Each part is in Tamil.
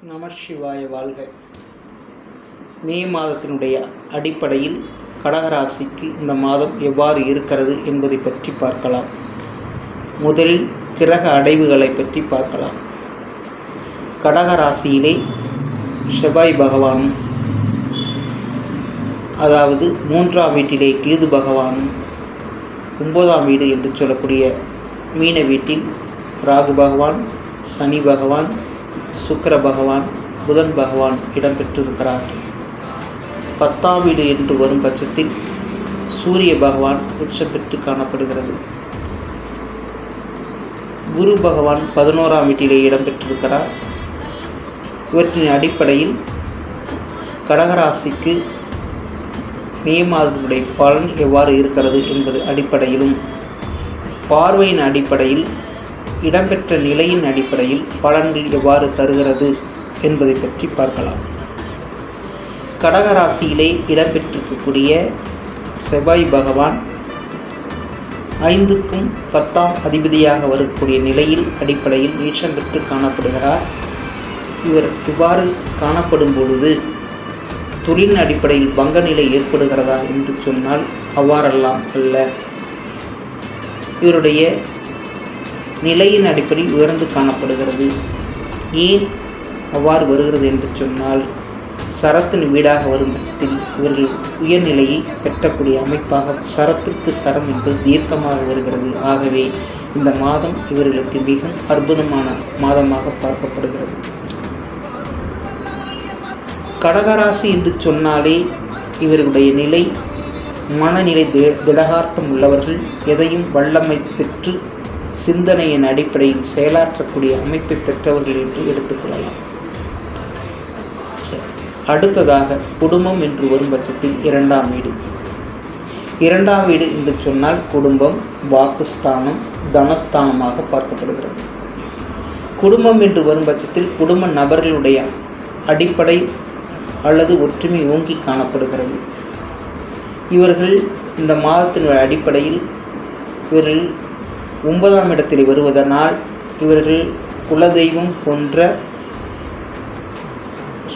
நமசிவாய வாழ்க. மே மாதத்தினுடைய அடிப்படையில் கடகராசிக்கு இந்த மாதம் எவ்வாறு இருக்கிறது என்பதை பற்றி பார்க்கலாம். முதலில் கிரக அடைவுகளை பற்றி பார்க்கலாம். கடகராசியிலே செவ்வாய் பகவானும், அதாவது 3ஆம் வீட்டிலே கேது பகவானும், 9ஆம் வீடு என்று சொல்லக்கூடிய மீன வீட்டில் ராகு பகவான், சனி பகவான், சுக்கிர பகவான், புதன் பகவான் இடம்பெற்றிருக்கிறார்கள். 10ஆம் வீடு என்று வரும் பட்சத்தில் சூரிய பகவான் உச்சம் பெற்று காணப்படுகிறது. குரு பகவான் 11ஆம் வீட்டிலே இடம்பெற்றிருக்கிறார். இவற்றின் அடிப்படையில் கடகராசிக்கு மே மாதத்தினுடைய பலன் எவ்வாறு இருக்கிறது என்பது அடிப்படையிலும், பார்வையின் அடிப்படையில், இடம்பெற்ற நிலையின் அடிப்படையில் பலன்கள் எவ்வாறு தருகிறது என்பதை பற்றி பார்க்கலாம். கடகராசியிலே இடம்பெற்றிருக்கக்கூடிய செவ்வாய் பகவான் 5க்கும் 10ஆம் அதிபதியாக வரக்கூடிய நிலையில் அடிப்படையில் நீச்சம் பெற்று காணப்படுகிறார். இவர் இவ்வாறு காணப்படும் பொழுது தொழிலின் அடிப்படையில் பங்க நிலை ஏற்படுகிறதா என்று சொன்னால் அவ்வாறெல்லாம் அல்ல. இவருடைய நிலையின் அடிப்படையில் உயர்ந்து காணப்படுகிறது. ஏன் அவ்வாறு வருகிறது என்று சொன்னால், சரத்தின் வீடாக வரும் பட்சத்தில் இவர்கள் உயர்நிலையை பெற்றக்கூடிய அமைப்பாக சரத்திற்கு சரம் என்பது தீர்க்கமாக வருகிறது. ஆகவே இந்த மாதம் இவர்களுக்கு மிக அற்புதமான மாதமாக பார்க்கப்படுகிறது. கடகராசி என்று சொன்னாலே இவர்களுடைய நிலை, மனநிலை திடகார்த்தம் உள்ளவர்கள், எதையும் வல்லமை பெற்று சிந்தனையின் அடிப்படையில் செயலாற்றக்கூடிய அமைப்பை பெற்றவர்கள் என்று எடுத்துக்கொள்ளலாம். அடுத்ததாக குடும்பம் என்று வரும் பட்சத்தில் 2ஆம் வீடு. 2ஆம் வீடு என்று சொன்னால் குடும்பம், வாக்குஸ்தானம், தனஸ்தானமாக பார்க்கப்படுகிறது. குடும்பம் என்று வரும் பட்சத்தில் குடும்ப நபர்களுடைய அடிப்படை அல்லது ஒற்றுமை ஓங்கி காணப்படுகிறது. இவர்கள் இந்த மாதத்தின் அடிப்படையில் இவர்கள் 9ஆம் இடத்தில் வருவதனால் இவர்கள் குலதெய்வம் போன்ற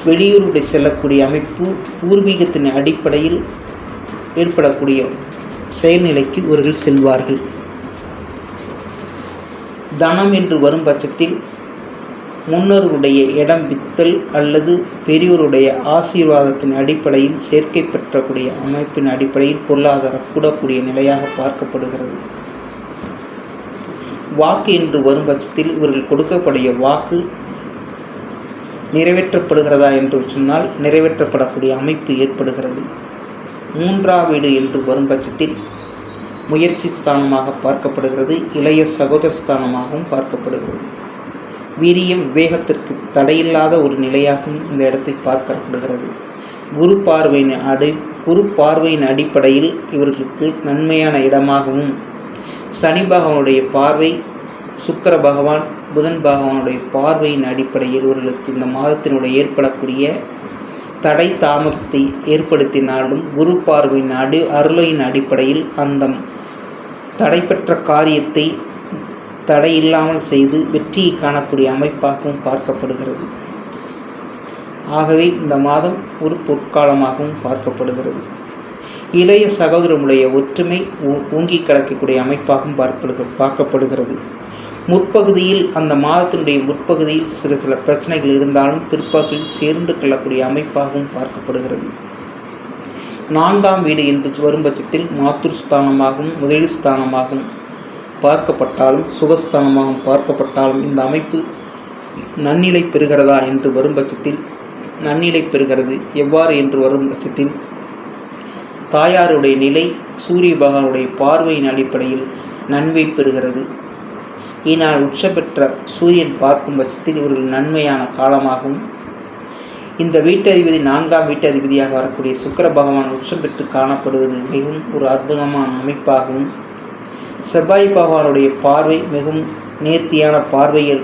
வெளியூருடைய செல்லக்கூடிய அமைப்பு, பூர்வீகத்தின் அடிப்படையில் ஏற்படக்கூடிய செயல்நிலைக்கு இவர்கள் செல்வார்கள். தனம் என்று வரும் பட்சத்தில் முன்னோருடைய இடம் வித்தல் அல்லது பெரியோருடைய ஆசீர்வாதத்தின் அடிப்படையில் சேர்க்கை பெற்றக்கூடிய அமைப்பின் அடிப்படையில் பொருளாதாரம் கூடக்கூடிய நிலையாக பார்க்கப்படுகிறது. வாக்கு என்று வரும் பட்சத்தில் இவர்கள் கொடுக்கக்கூடிய வாக்கு நிறைவேற்றப்படுகிறதா என்று சொன்னால் நிறைவேற்றப்படக்கூடிய அமைப்பு ஏற்படுகிறது. 3ஆம் வீடு என்று வரும் பட்சத்தில் முயற்சி ஸ்தானமாக பார்க்கப்படுகிறது. இளைய சகோதர ஸ்தானமாகவும் பார்க்கப்படுகிறது. வீரியம், விவேகத்திற்கு தடையில்லாத ஒரு நிலையாகவும் இந்த இடத்தை பார்க்கப்படுகிறது. குரு பார்வையின் அடிப்படையில் இவர்களுக்கு நன்மையான இடமாகவும், சனி பகவானுடைய பார்வை, சுக்கிர பகவான், புதன் பகவானுடைய பார்வையின் அடிப்படையில் இவர்களுக்கு இந்த மாதத்தினுடைய ஏற்படக்கூடிய தடை தாமதத்தை ஏற்படுத்தினாலும் குரு பார்வையின் அருளையின் அடிப்படையில் அந்த தடைபெற்ற காரியத்தை தடையில்லாமல் செய்து வெற்றியை காணக்கூடிய அமைப்பாகவும் பார்க்கப்படுகிறது. ஆகவே இந்த மாதம் ஒரு பொற்காலமாகவும் பார்க்கப்படுகிறது. இளைய சகோதரனுடைய ஒற்றுமை ஓங்கி கிடக்கக்கூடிய அமைப்பாகவும் பார்க்கப்படுகிறது. முற்பகுதியில், அந்த மாதத்தினுடைய முற்பகுதியில் சில பிரச்சனைகள் இருந்தாலும் பிற்பகுதியில் சேர்ந்து கொள்ளக்கூடிய அமைப்பாகவும் பார்க்கப்படுகிறது. 4ஆம் வீடு என்று வரும் பட்சத்தில் மாத்ருஸ்தானமாகவும் முதலீடு ஸ்தானமாகவும் பார்க்கப்பட்டாலும், சுகஸ்தானமாகவும் பார்க்கப்பட்டாலும் இந்த அமைப்பு நன்னிலை பெறுகிறதா என்று வரும் பட்சத்தில் நன்னிலை பெறுகிறது. எவ்வாறு என்று வரும் பட்சத்தில் தாயாருடைய நிலை சூரிய பகவானுடைய பார்வையின் அடிப்படையில் நன்மை பெறுகிறது. இதனால் உச்சம் பெற்ற சூரியன் பார்க்கும் பட்சத்தில் இவர்கள் நன்மையான காலமாகவும், இந்த வீட்டதிபதி 4ஆம் வீட்டதிபதியாக வரக்கூடிய சுக்கிர பகவான் உச்சம் பெற்று காணப்படுவது மிகவும் ஒரு அற்புதமான அமைப்பாகவும், செவ்வாய் பகவானுடைய பார்வை மிகவும் நேர்த்தியான பார்வையில்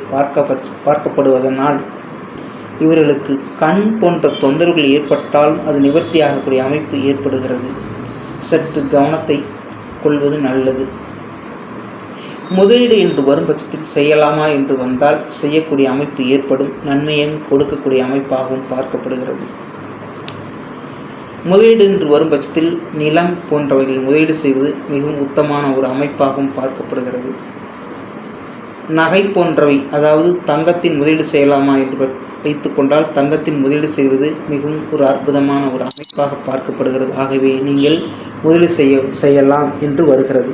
பார்க்கப்படுவதனால் இவர்களுக்கு கண் போன்ற தொந்தரவுகள் ஏற்பட்டாலும் அது நிவர்த்தியாகக்கூடிய அமைப்பு ஏற்படுகிறது. சற்று கவனத்தை கொள்வது நல்லது. முதலீடு என்று வரும் பட்சத்தில் செய்யலாமா என்று வந்தால் செய்யக்கூடிய அமைப்பு ஏற்படும், நன்மையும் கொடுக்கக்கூடிய அமைப்பாகவும் பார்க்கப்படுகிறது. முதலீடு என்று வரும் பட்சத்தில் நிலம் போன்றவைகளில் முதலீடு செய்வது மிகவும் உத்தமமான ஒரு அமைப்பாகவும் பார்க்கப்படுகிறது. நகை போன்றவை, அதாவது தங்கத்தின் முதலீடு செய்யலாமா என்று வைத்துக்கொண்டால் தங்கத்தின் முதலீடு செய்வது மிகவும் ஒரு அற்புதமான ஒரு அமைப்பாக பார்க்கப்படுகிறது. ஆகவே நீங்கள் முதலீடு செய்யலாம் என்று வருகிறது.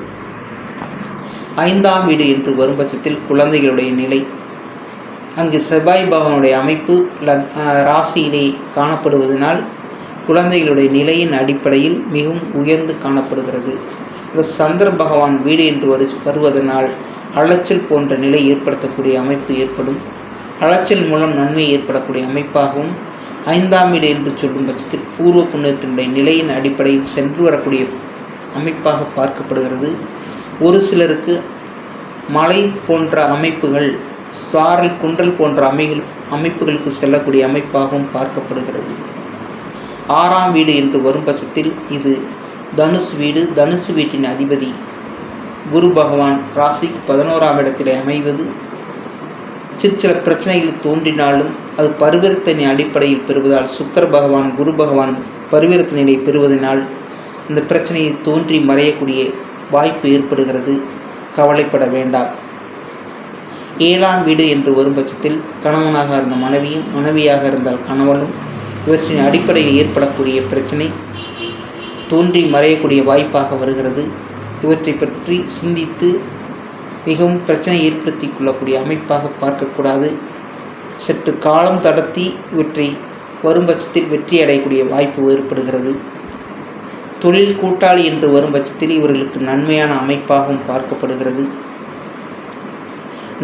5ஆம் வீடு என்று வரும் பட்சத்தில் குழந்தைகளுடைய நிலை, அங்கு செவ்வாய் பகவானுடைய அமைப்பு ராசியிலே காணப்படுவதனால் குழந்தைகளுடைய நிலையின் அடிப்படையில் மிகவும் உயர்ந்து காணப்படுகிறது. இங்கு சந்திர பகவான் வீடு என்று வருவதனால் அலைச்சல் போன்ற நிலை ஏற்படுத்தக்கூடிய அமைப்பு ஏற்படும். அலைச்சல் மூலம் நன்மை ஏற்படக்கூடிய அமைப்பாகவும் 5ஆம் வீடு என்று சொல்லும் பட்சத்தில் பூர்வ புண்ணியத்தினுடைய நிலையின் அடிப்படையில் சென்று வரக்கூடிய அமைப்பாக பார்க்கப்படுகிறது. ஒரு சிலருக்கு மலை போன்ற அமைப்புகள், சாரல் குன்றல் போன்ற அமைப்புகளுக்கு செல்லக்கூடிய அமைப்பாகவும் பார்க்கப்படுகிறது. 6ஆம் வீடு என்று வரும் பட்சத்தில் இது தனுசு வீடு. தனுசு வீட்டின் அதிபதி குரு பகவான் ராசிக்கு 11ஆம் இடத்திலே அமைவது சில பிரச்சனைகள் தோன்றினாலும் அது பரிவர்த்தனை அடிப்படையில் பெறுவதால், சுக்கிர பகவான் குரு பகவான் பரிவர்த்தனையை பெறுவதனால் இந்த பிரச்சனையை தோன்றி மறையக்கூடிய வாய்ப்பு ஏற்படுகிறது. கவலைப்பட வேண்டாம். 7ஆம் வீடு என்று வரும் பட்சத்தில் கணவனாக இருந்த மனைவியும், மனைவியாக இருந்தால் கணவனும், இவற்றின் அடிப்படையில் ஏற்படக்கூடிய பிரச்சனை தோன்றி மறையக்கூடிய வாய்ப்பாக வருகிறது. இவற்றை பற்றி சிந்தித்து மிகவும் பிரச்சனை ஏற்படுத்தி கொள்ளக்கூடிய அமைப்பாக பார்க்கக்கூடாது. சற்று காலம் தடத்தி இவற்றை வரும் பட்சத்தில் வெற்றி அடையக்கூடிய வாய்ப்பு ஏற்படுகிறது. தொழில் கூட்டாளி என்று வரும் பட்சத்தில் இவர்களுக்கு நன்மையான அமைப்பாகவும் பார்க்கப்படுகிறது.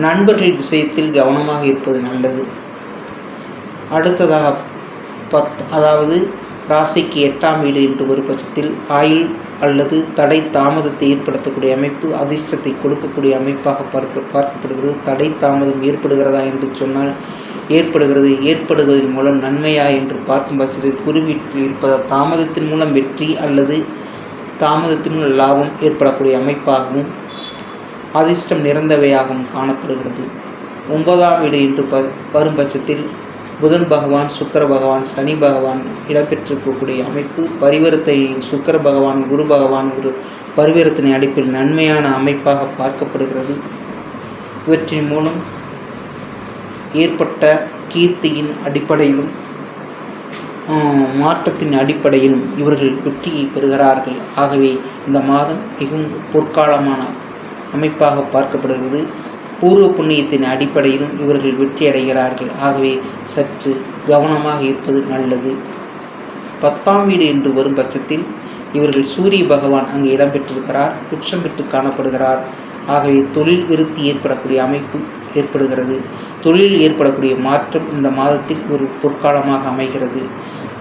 நண்பர்கள் விஷயத்தில் கவனமாக இருப்பது நல்லது. அடுத்ததாக அதாவது ராசிக்கு 8ஆம் வீடு என்று வரும் பட்சத்தில் ஆயுள் அல்லது தடை தாமதத்தை ஏற்படுத்தக்கூடிய அமைப்பு, அதிர்ஷ்டத்தை கொடுக்கக்கூடிய அமைப்பாக பார்க்கப்படுகிறது. தடை தாமதம் ஏற்படுகிறதா என்று சொன்னால் ஏற்படுகிறது. ஏற்படுவதன் மூலம் நன்மையா என்று பார்க்கும் பட்சத்தில் குருவீட்டில் இருப்பதால் தாமதத்தின் மூலம் வெற்றி அல்லது தாமதத்தின் மூலம் லாபம் ஏற்படக்கூடிய அமைப்பாகவும் அதிர்ஷ்டம் நிறந்தவையாகவும் காணப்படுகிறது. 9ஆம் வீடு என்று வரும் பட்சத்தில் புதன் பகவான், சுக்கிர பகவான், சனி பகவான் இடம்பெற்றிருக்கக்கூடிய அமைப்பு, பரிவர்த்தனை சுக்கிர பகவான் குரு பகவான் ஒரு பரிவர்த்தனை அடிப்பில் நன்மையான அமைப்பாக பார்க்கப்படுகிறது. இவற்றின் மூலம் ஏற்பட்ட கீர்த்தியின் அடிப்படையிலும் மாற்றத்தின் அடிப்படையிலும் இவர்கள் வெற்றியை பெறுகிறார்கள். ஆகவே இந்த மாதம் மிகவும் பொற்காலமான அமைப்பாக பார்க்கப்படுகிறது. பூர்வ புண்ணியத்தின் அடிப்படையிலும் இவர்கள் வெற்றி அடைகிறார்கள். ஆகவே சற்று கவனமாக இருப்பது நல்லது. 10ஆம் வீடு என்று வரும் பட்சத்தில் இவர்கள் சூரிய பகவான் அங்கு இடம்பெற்றிருக்கிறார், உச்சம் பெற்று காணப்படுகிறார். ஆகவே தொழில் விருத்தி ஏற்படக்கூடிய அமைப்பு ஏற்படுகிறது. தொழிலில் ஏற்படக்கூடிய மாற்றம் இந்த மாதத்தில் ஒரு பொற்காலமாக அமைகிறது.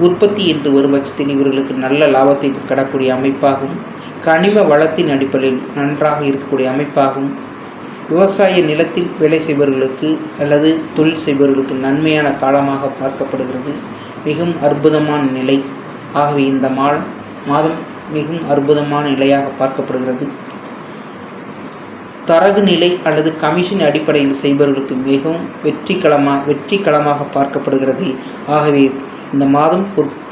உற்பத்தி என்று வரும் பட்சத்தில் இவர்களுக்கு நல்ல லாபத்தை கடக்கூடிய அமைப்பாகவும், கனிம வளத்தின் அடிப்படையில் நன்றாக இருக்கக்கூடிய அமைப்பாகவும், விவசாய நிலத்தில் வேலை செய்பவர்களுக்கு அல்லது தொழில் செய்பவர்களுக்கு நன்மையான காலமாக பார்க்கப்படுகிறது. மிகவும் அற்புதமான நிலை. ஆகவே இந்த மாதம் மிகவும் அற்புதமான நிலையாக பார்க்கப்படுகிறது. தரகு நிலை அல்லது கமிஷன் அடிப்படையில் செய்பவர்களுக்கு மிகவும் வெற்றி களமாக பார்க்கப்படுகிறது. ஆகவே இந்த மாதம்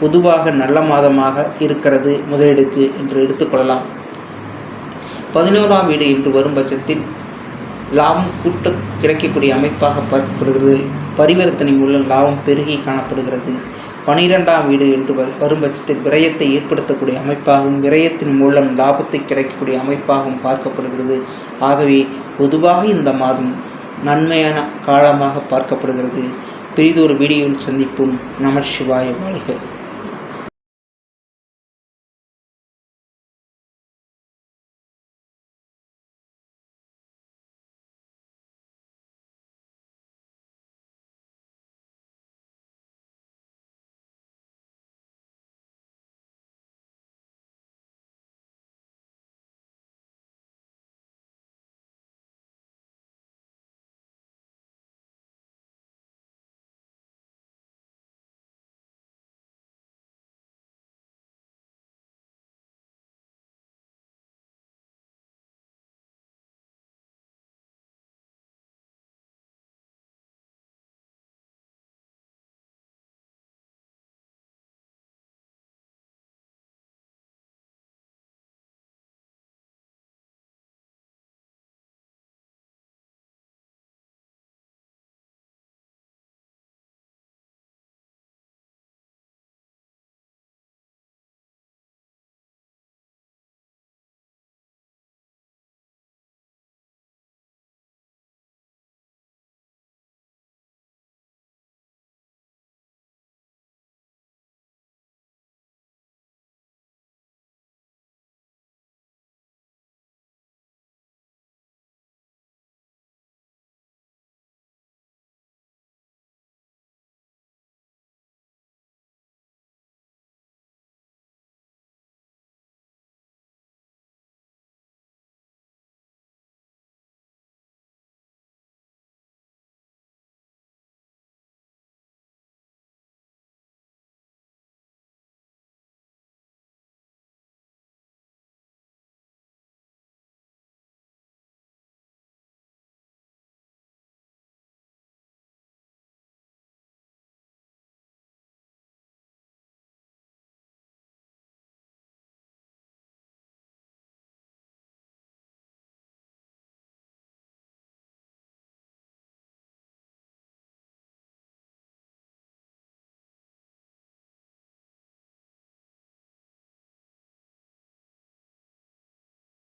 பொதுவாக நல்ல மாதமாக இருக்கிறது முதலீடுக்கு என்று எடுத்துக்கொள்ளலாம். 11ஆம் வீடு என்று வரும் பட்சத்தில் லாபம் கூட்ட கிடைக்கக்கூடிய அமைப்பாக பார்க்கப்படுகிறது. பரிவர்த்தனை மூலம் லாபம் பெருகி காணப்படுகிறது. 12ஆம் வீடு என்று வரும் பட்சத்தில் விரயத்தை ஏற்படுத்தக்கூடிய அமைப்பாகவும், விரயத்தின் மூலம் லாபத்தை கிடைக்கக்கூடிய அமைப்பாகவும் பார்க்கப்படுகிறது. ஆகவே பொதுவாக இந்த மாதம் நன்மையான காலமாக பார்க்கப்படுகிறது. பெரிதொரு வீடியோவில் சந்திப்போம். நம சிவாய வாழ்க.